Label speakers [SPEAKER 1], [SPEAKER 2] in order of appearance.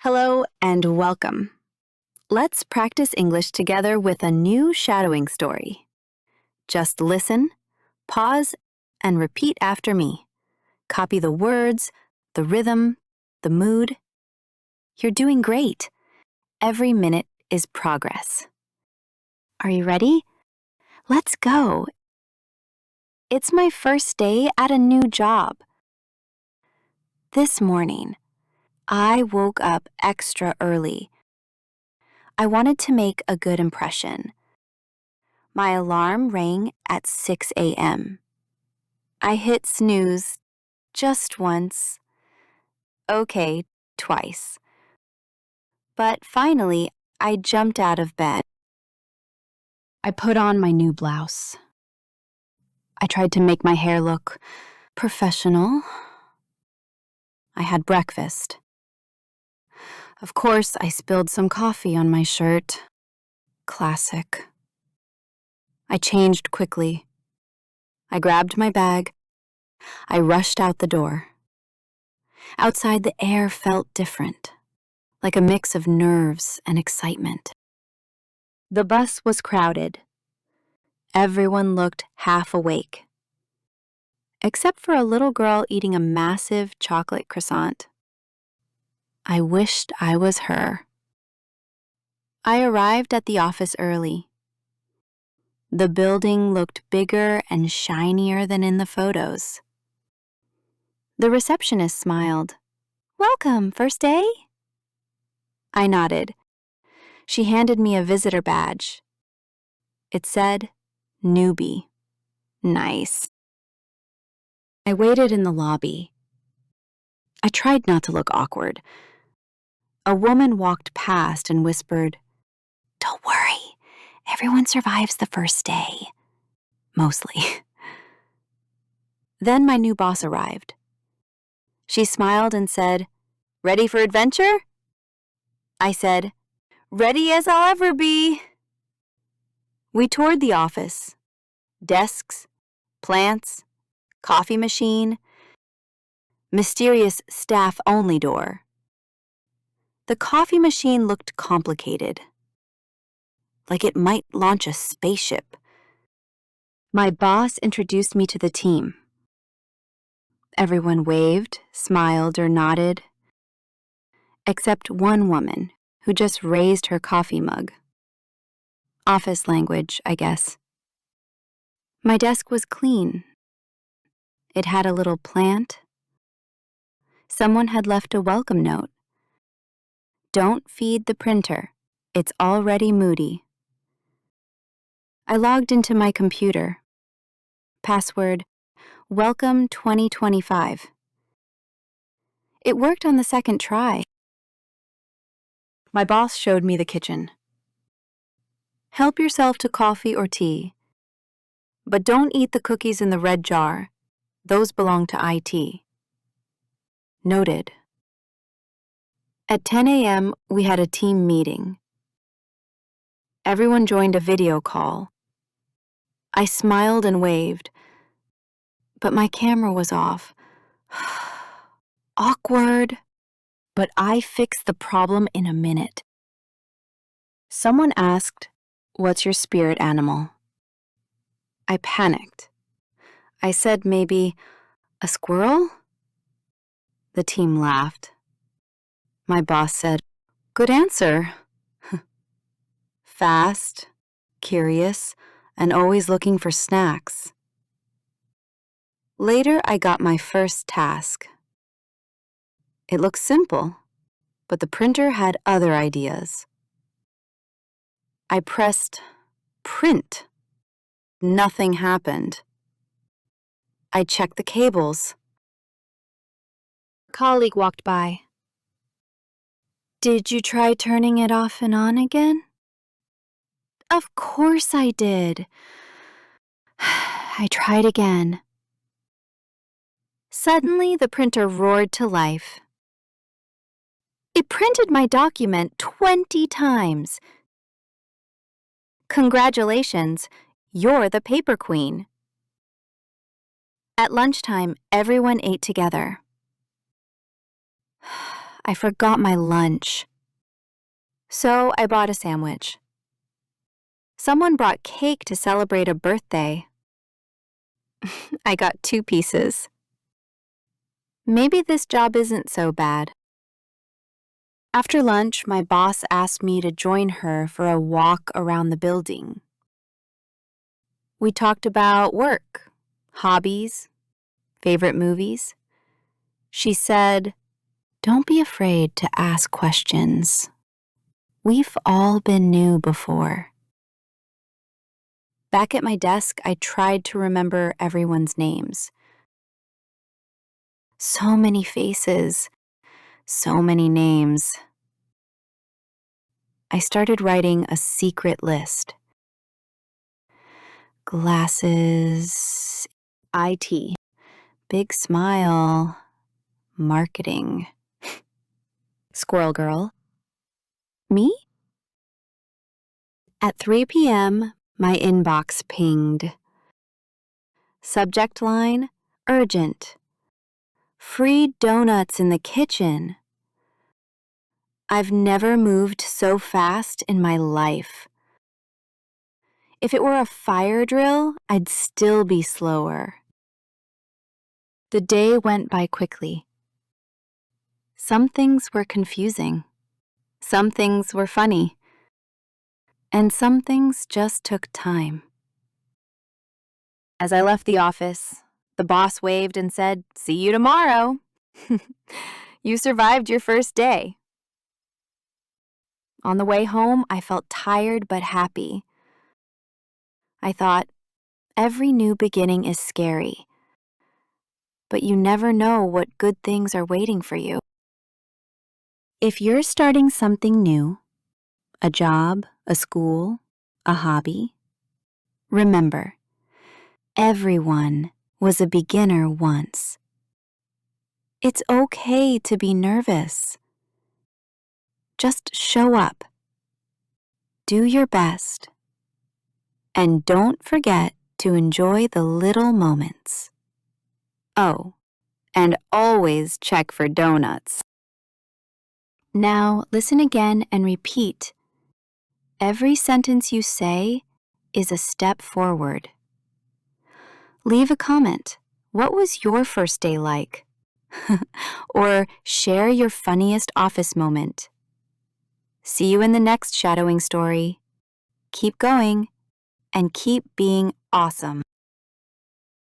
[SPEAKER 1] Hello and welcome. Let's practice English together with a new shadowing story. Just listen, pause, and repeat after me. Copy the words, the rhythm, the mood. You're doing great. Every minute is progress. Are you ready? Let's go. It's my first day at a new job. This morning, I woke up extra early. I wanted to make a good impression. My alarm rang at 6 a.m. I hit snooze just once. Okay, twice. But finally, I jumped out of bed. I put on my new blouse. I tried to make my hair look professional. I had breakfast. Of course, I spilled some coffee on my shirt. Classic. I changed quickly. I grabbed my bag. I rushed out the door. Outside, the air felt different, like a mix of nerves and excitement. The bus was crowded. Everyone looked half awake, except for a little girl eating a massive chocolate croissant. I wished I was her. I arrived at the office early. The building looked bigger and shinier than in the photos. The receptionist smiled. "Welcome, first day?" I nodded. She handed me a visitor badge. It said, "Newbie." Nice. I waited in the lobby. I tried not to look awkward. A woman walked past and whispered, "Don't worry, everyone survives the first day." Mostly. Then my new boss arrived. She smiled and said, "Ready for adventure?" I said, "Ready as I'll ever be." We toured the office. Desks, plants, coffee machine, mysterious staff-only door. The coffee machine looked complicated, like it might launch a spaceship. My boss introduced me to the team. Everyone waved, smiled, or nodded, except one woman who just raised her coffee mug. Office language, I guess. My desk was clean. It had a little plant. Someone had left a welcome note. "Don't feed the printer. It's already moody." I logged into my computer. Password, "Welcome 2025. It worked on the second try. My boss showed me the kitchen. "Help yourself to coffee or tea. But don't eat the cookies in the red jar. Those belong to IT." Noted. At 10 a.m., we had a team meeting. Everyone joined a video call. I smiled and waved, but my camera was off. Awkward. But I fixed the problem in a minute. Someone asked, "What's your spirit animal?" I panicked. I said maybe a squirrel? The team laughed. My boss said, "Good answer." Fast, curious, and always looking for snacks. Later, I got my first task. It looked simple, but the printer had other ideas. I pressed print. Nothing happened. I checked the cables. A colleague walked by. "Did you try turning it off and on again?" "Of course I did." I tried again. Suddenly, the printer roared to life. It printed my document 20 times. "Congratulations, you're the paper queen." At lunchtime, everyone ate together. I forgot my lunch. So I bought a sandwich. Someone brought cake to celebrate a birthday. I got 2 pieces. Maybe this job isn't so bad. After lunch, my boss asked me to join her for a walk around the building. We talked about work, hobbies, favorite movies. She said, "Don't be afraid to ask questions. We've all been new before." Back at my desk, I tried to remember everyone's names. So many faces, so many names. I started writing a secret list. Glasses, IT, big smile, marketing. Squirrel girl. Me? At 3 p.m., my inbox pinged. Subject line, urgent. Free donuts in the kitchen. I've never moved so fast in my life. If it were a fire drill, I'd still be slower. The day went by quickly. Some things were confusing. Some things were funny. And some things just took time. As I left the office, the boss waved and said, "See you tomorrow." You survived your first day. On the way home, I felt tired but happy. I thought, every new beginning is scary, but you never know what good things are waiting for you. If you're starting something new, a job, a school, a hobby, remember, everyone was a beginner once. It's okay to be nervous. Just show up. Do your best. And don't forget to enjoy the little moments. Oh, and always check for donuts. Now listen again and repeat. Every sentence you say is a step forward. Leave a comment. What was your first day like? Or share your funniest office moment. See you in the next shadowing story. Keep going and keep being awesome.